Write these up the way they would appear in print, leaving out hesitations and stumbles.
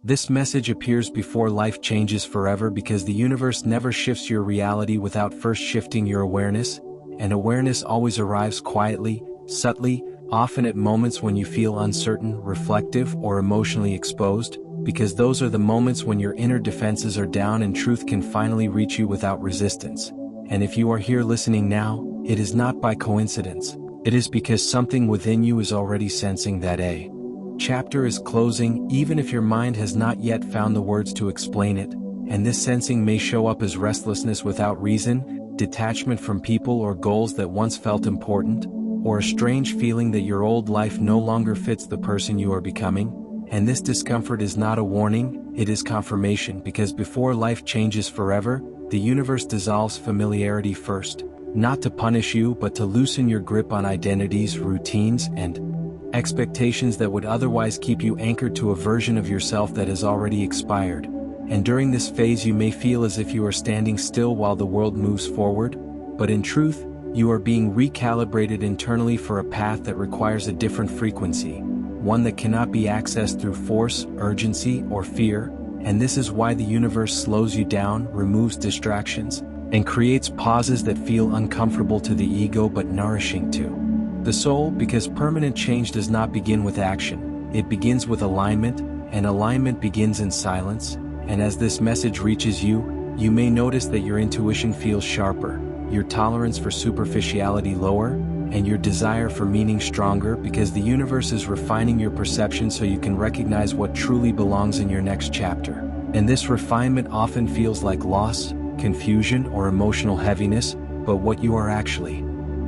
This message appears before life changes forever because the universe never shifts your reality without first shifting your awareness, and awareness always arrives quietly, subtly, often at moments when you feel uncertain, reflective, or emotionally exposed, because those are the moments when your inner defenses are down and truth can finally reach you without resistance. And if you are here listening now, it is not by coincidence. It is because something within you is already sensing that a chapter is closing, even if your mind has not yet found the words to explain it, and this sensing may show up as restlessness without reason, detachment from people or goals that once felt important, or a strange feeling that your old life no longer fits the person you are becoming. And this discomfort is not a warning, it is confirmation, because before life changes forever, the universe dissolves familiarity first, not to punish you but to loosen your grip on identities, routines, and expectations that would otherwise keep you anchored to a version of yourself that has already expired. And during this phase you may feel as if you are standing still while the world moves forward, but in truth, you are being recalibrated internally for a path that requires a different frequency, one that cannot be accessed through force, urgency, or fear, and this is why the universe slows you down, removes distractions, and creates pauses that feel uncomfortable to the ego but nourishing to the soul, because permanent change does not begin with action, it begins with alignment, and alignment begins in silence. And as this message reaches you, you may notice that your intuition feels sharper, your tolerance for superficiality lower, and your desire for meaning stronger, because the universe is refining your perception so you can recognize what truly belongs in your next chapter. And this refinement often feels like loss, confusion, or emotional heaviness, but what you are actually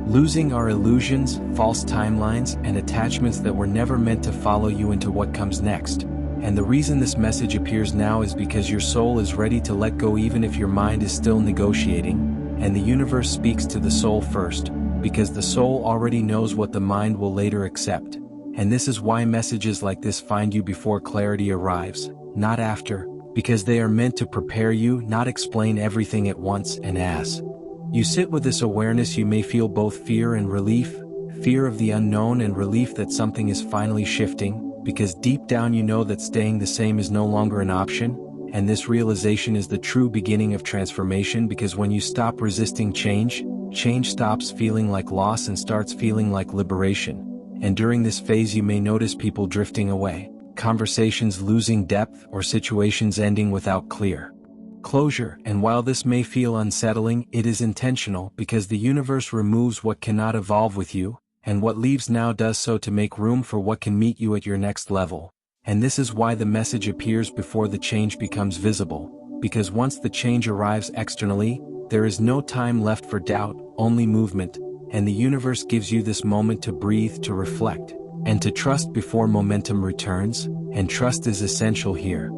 losing are illusions, false timelines, and attachments that were never meant to follow you into what comes next. And the reason this message appears now is because your soul is ready to let go even if your mind is still negotiating, and the universe speaks to the soul first, because the soul already knows what the mind will later accept. And this is why messages like this find you before clarity arrives, not after, because they are meant to prepare you, not explain everything at once. And as you sit with this awareness, you may feel both fear and relief, fear of the unknown and relief that something is finally shifting, because deep down you know that staying the same is no longer an option. And this realization is the true beginning of transformation, because when you stop resisting change, change stops feeling like loss and starts feeling like liberation. And during this phase you may notice people drifting away, conversations losing depth, or situations ending without clear closure. And while this may feel unsettling, it is intentional, because the universe removes what cannot evolve with you, and what leaves now does so to make room for what can meet you at your next level. And this is why the message appears before the change becomes visible, because once the change arrives externally, there is no time left for doubt, only movement, and the universe gives you this moment to breathe, to reflect, and to trust before momentum returns. And trust is essential here,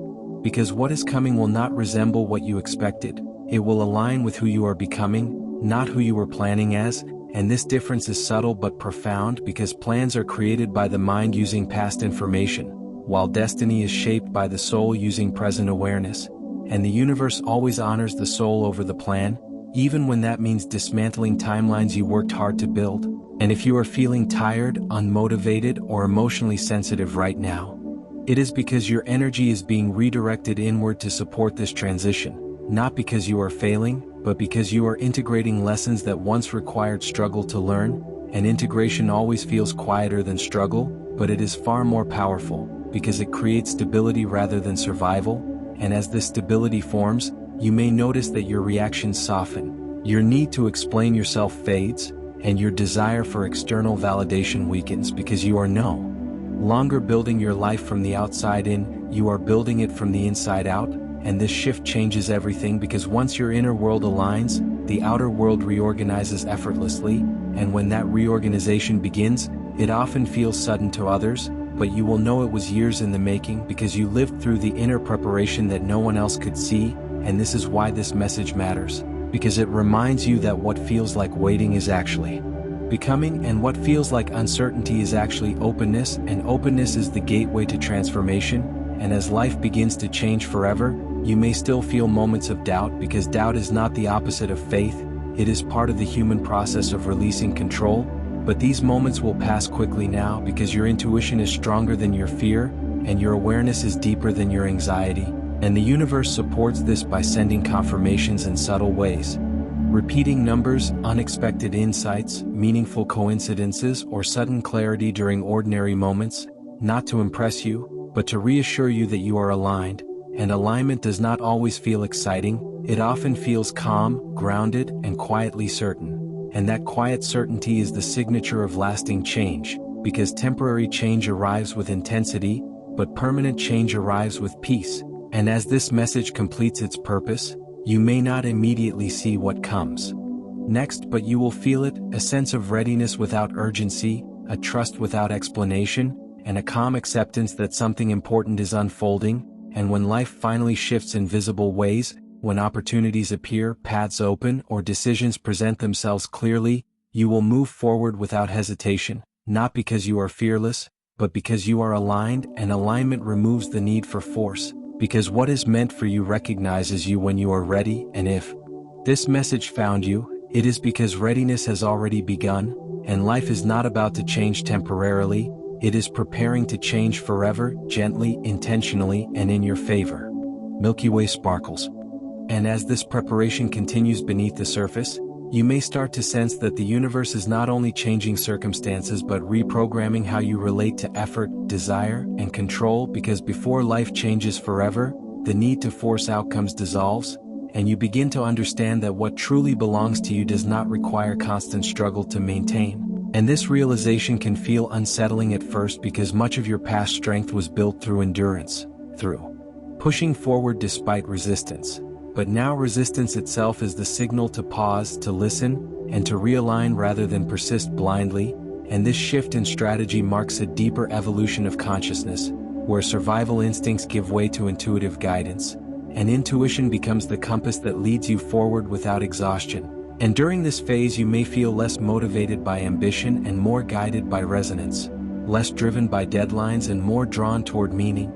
because what is coming will not resemble what you expected, it will align with who you are becoming, not who you were planning as. And this difference is subtle but profound, because plans are created by the mind using past information, while destiny is shaped by the soul using present awareness. And the universe always honors the soul over the plan, even when that means dismantling timelines you worked hard to build. And if you are feeling tired, unmotivated, or emotionally sensitive right now, it is because your energy is being redirected inward to support this transition, not because you are failing, but because you are integrating lessons that once required struggle to learn. And integration always feels quieter than struggle, but it is far more powerful, because it creates stability rather than survival. And as this stability forms, you may notice that your reactions soften, your need to explain yourself fades, and your desire for external validation weakens, because you are no longer building your life from the outside in, you are building it from the inside out. And this shift changes everything, because once your inner world aligns, the outer world reorganizes effortlessly, and when that reorganization begins, it often feels sudden to others, but you will know it was years in the making, because you lived through the inner preparation that no one else could see. And this is why this message matters, because it reminds you that what feels like waiting is actually becoming, and what feels like uncertainty is actually openness, and openness is the gateway to transformation. And as life begins to change forever, you may still feel moments of doubt, because doubt is not the opposite of faith, it is part of the human process of releasing control. But these moments will pass quickly now, because your intuition is stronger than your fear, and your awareness is deeper than your anxiety, and the universe supports this by sending confirmations in subtle ways. Repeating numbers, unexpected insights, meaningful coincidences, or sudden clarity during ordinary moments, not to impress you, but to reassure you that you are aligned. And alignment does not always feel exciting, it often feels calm, grounded, and quietly certain. And that quiet certainty is the signature of lasting change, because temporary change arrives with intensity, but permanent change arrives with peace. And as this message completes its purpose, you may not immediately see what comes next, but you will feel it, a sense of readiness without urgency, a trust without explanation, and a calm acceptance that something important is unfolding. And when life finally shifts in visible ways, when opportunities appear, paths open, or decisions present themselves clearly, you will move forward without hesitation, not because you are fearless, but because you are aligned, and alignment removes the need for force. Because what is meant for you recognizes you when you are ready, and if this message found you, it is because readiness has already begun, and life is not about to change temporarily, it is preparing to change forever, gently, intentionally, and in your favor. Milky Way sparkles. And as this preparation continues beneath the surface, you may start to sense that the universe is not only changing circumstances but reprogramming how you relate to effort, desire, and control, because before life changes forever, the need to force outcomes dissolves, and you begin to understand that what truly belongs to you does not require constant struggle to maintain. And this realization can feel unsettling at first because much of your past strength was built through endurance, through pushing forward despite resistance. But now resistance itself is the signal to pause, to listen, and to realign rather than persist blindly. And this shift in strategy marks a deeper evolution of consciousness, where survival instincts give way to intuitive guidance, and intuition becomes the compass that leads you forward without exhaustion. And during this phase you may feel less motivated by ambition and more guided by resonance, less driven by deadlines and more drawn toward meaning.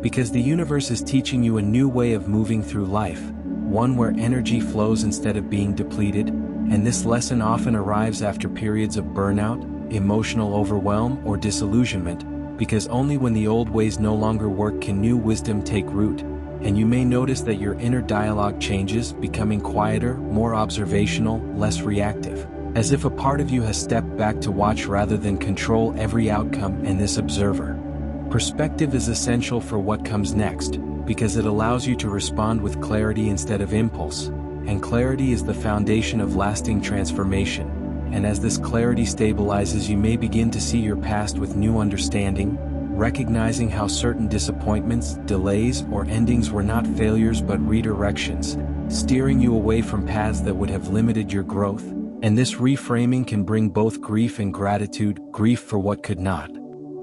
Because the universe is teaching you a new way of moving through life, one where energy flows instead of being depleted, and this lesson often arrives after periods of burnout, emotional overwhelm, or disillusionment, because only when the old ways no longer work can new wisdom take root. And you may notice that your inner dialogue changes, becoming quieter, more observational, less reactive, as if a part of you has stepped back to watch rather than control every outcome. And this observer perspective is essential for what comes next, because it allows you to respond with clarity instead of impulse, and clarity is the foundation of lasting transformation. And as this clarity stabilizes, you may begin to see your past with new understanding, recognizing how certain disappointments, delays, or endings were not failures but redirections, steering you away from paths that would have limited your growth. And this reframing can bring both grief and gratitude, grief for what could not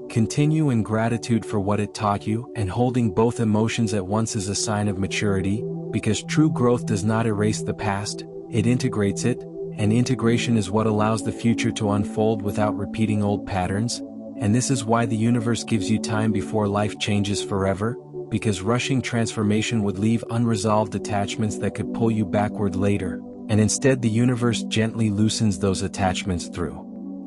continue and gratitude for what it taught you, and holding both emotions at once is a sign of maturity, because true growth does not erase the past, it integrates it, and integration is what allows the future to unfold without repeating old patterns. And this is why the universe gives you time before life changes forever, because rushing transformation would leave unresolved attachments that could pull you backward later, and instead the universe gently loosens those attachments through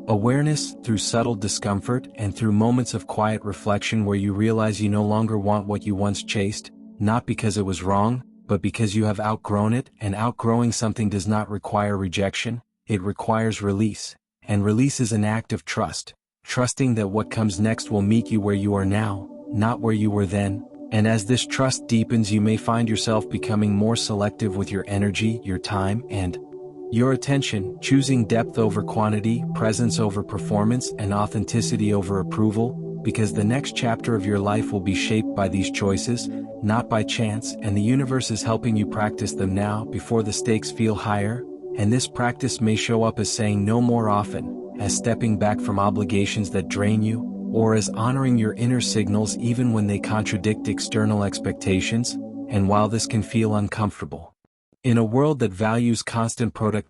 awareness, through subtle discomfort, and through moments of quiet reflection where you realize you no longer want what you once chased, not because it was wrong, but because you have outgrown it. And outgrowing something does not require rejection, it requires release. And release is an act of trust, trusting that what comes next will meet you where you are now, not where you were then. And as this trust deepens, you may find yourself becoming more selective with your energy, your time, and your attention, choosing depth over quantity, presence over performance, and authenticity over approval, because the next chapter of your life will be shaped by these choices, not by chance. And the universe is helping you practice them now, before the stakes feel higher. And this practice may show up as saying no more often, as stepping back from obligations that drain you, or as honoring your inner signals even when they contradict external expectations. And while this can feel uncomfortable, in a world that values constant productivity,